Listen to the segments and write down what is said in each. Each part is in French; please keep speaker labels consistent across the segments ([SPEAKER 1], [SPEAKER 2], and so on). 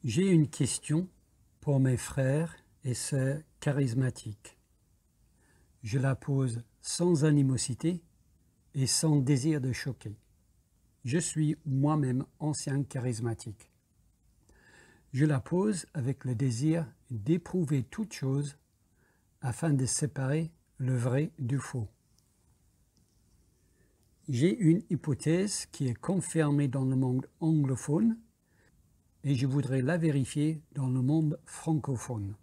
[SPEAKER 1] J'ai une question pour mes frères et sœurs charismatiques. Je la pose sans animosité et sans désir de choquer. Je suis moi-même ancien charismatique. Je la pose avec le désir d'éprouver toute chose afin de séparer le vrai du faux. J'ai une hypothèse qui est confirmée dans le monde anglophone et je voudrais la vérifier dans le monde francophone.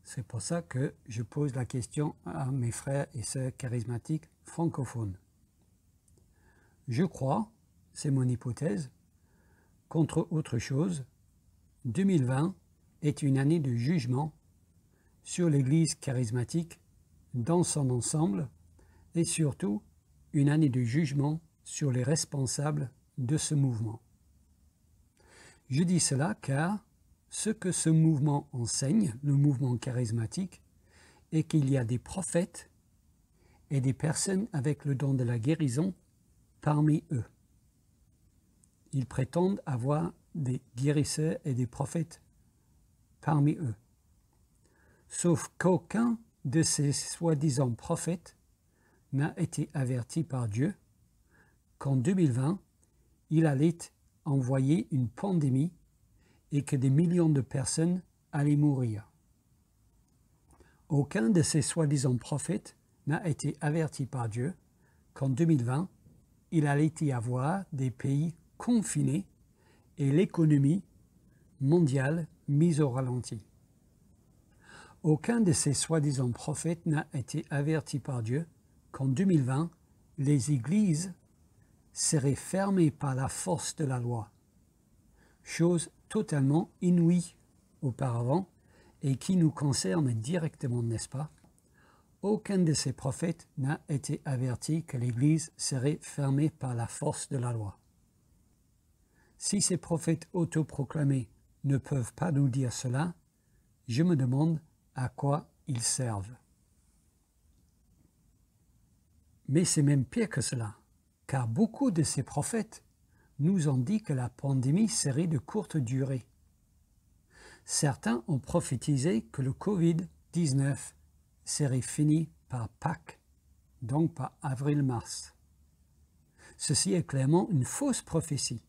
[SPEAKER 1] C'est pour ça que je pose la question à mes frères et sœurs charismatiques francophones. Je crois, c'est mon hypothèse, qu'entre autres choses, 2020 est une année de jugement sur l'Église charismatique dans son ensemble et surtout une année de jugement sur les responsables de ce mouvement. Je dis cela car ce que ce mouvement enseigne, le mouvement charismatique, est qu'il y a des prophètes et des personnes avec le don de la guérison parmi eux. Ils prétendent avoir des guérisseurs et des prophètes parmi eux. Sauf qu'aucun de ces soi-disant prophètes n'a été averti par Dieu qu'en 2020, il allait envoyer une pandémie et que des millions de personnes allaient mourir. Aucun de ces soi-disant prophètes n'a été averti par Dieu qu'en 2020, il allait y avoir des pays confinés et l'économie mondiale mise au ralenti. Aucun de ces soi-disant prophètes n'a été averti par Dieu qu'en 2020, les églises seraient fermées par la force de la loi, chose totalement inouïe auparavant et qui nous concerne directement, n'est-ce pas? Aucun de ces prophètes n'a été averti que l'Église serait fermée par la force de la loi. Si ces prophètes autoproclamés ne peuvent pas nous dire cela, je me demande à quoi ils servent. Mais c'est même pire que cela, car beaucoup de ces prophètes nous ont dit que la pandémie serait de courte durée. Certains ont prophétisé que le Covid-19 serait fini par Pâques, donc par avril-mars. Ceci est clairement une fausse prophétie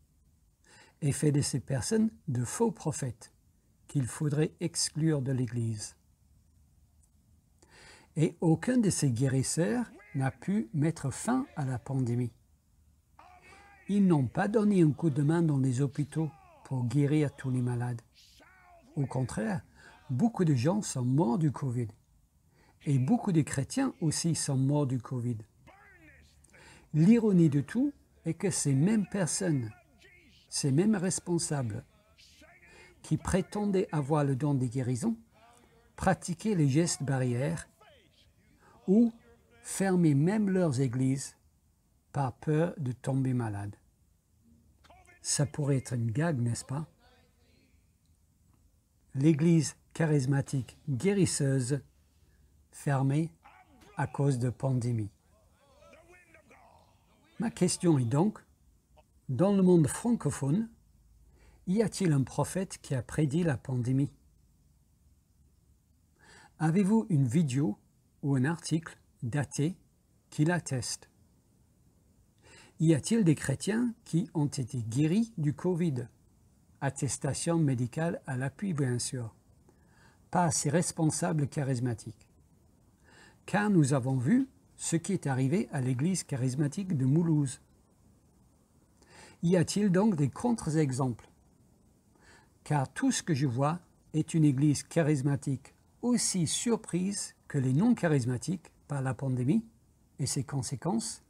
[SPEAKER 1] et fait de ces personnes de faux prophètes qu'il faudrait exclure de l'Église. Et aucun de ces guérisseurs n'a pu mettre fin à la pandémie. Ils n'ont pas donné un coup de main dans les hôpitaux pour guérir tous les malades. Au contraire, beaucoup de gens sont morts du Covid. Et beaucoup de chrétiens aussi sont morts du Covid. L'ironie de tout est que ces mêmes personnes, ces mêmes responsables qui prétendaient avoir le don des guérisons, pratiquaient les gestes barrières ou fermaient même leurs églises par peur de tomber malade. Ça pourrait être une gag, n'est-ce pas? L'église charismatique guérisseuse fermée à cause de pandémie. Ma question est donc, dans le monde francophone, y a-t-il un prophète qui a prédit la pandémie? Avez-vous une vidéo ou un article daté qui l'atteste? Y a-t-il des chrétiens qui ont été guéris du Covid? Attestation médicale à l'appui, bien sûr. Pas ces responsables charismatiques. Car nous avons vu ce qui est arrivé à l'église charismatique de Mulhouse. Y a-t-il donc des contre-exemples? Car tout ce que je vois est une église charismatique aussi surprise que les non-charismatiques par la pandémie et ses conséquences,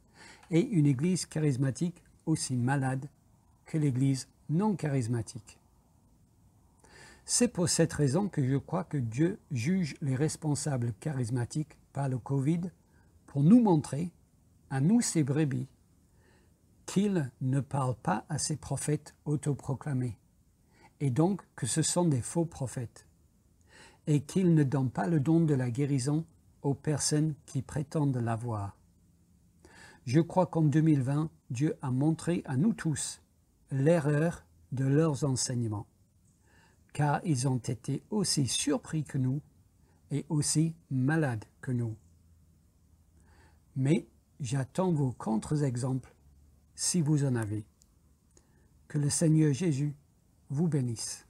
[SPEAKER 1] et une église charismatique aussi malade que l'église non charismatique. C'est pour cette raison que je crois que Dieu juge les responsables charismatiques par le Covid pour nous montrer, à nous ses brebis, qu'il ne parle pas à ses prophètes autoproclamés, et donc que ce sont des faux prophètes, et qu'il ne donne pas le don de la guérison aux personnes qui prétendent l'avoir. Je crois qu'en 2020, Dieu a montré à nous tous l'erreur de leurs enseignements. car ils ont été aussi surpris que nous et aussi malades que nous. Mais j'attends vos contre-exemples si vous en avez. Que le Seigneur Jésus vous bénisse.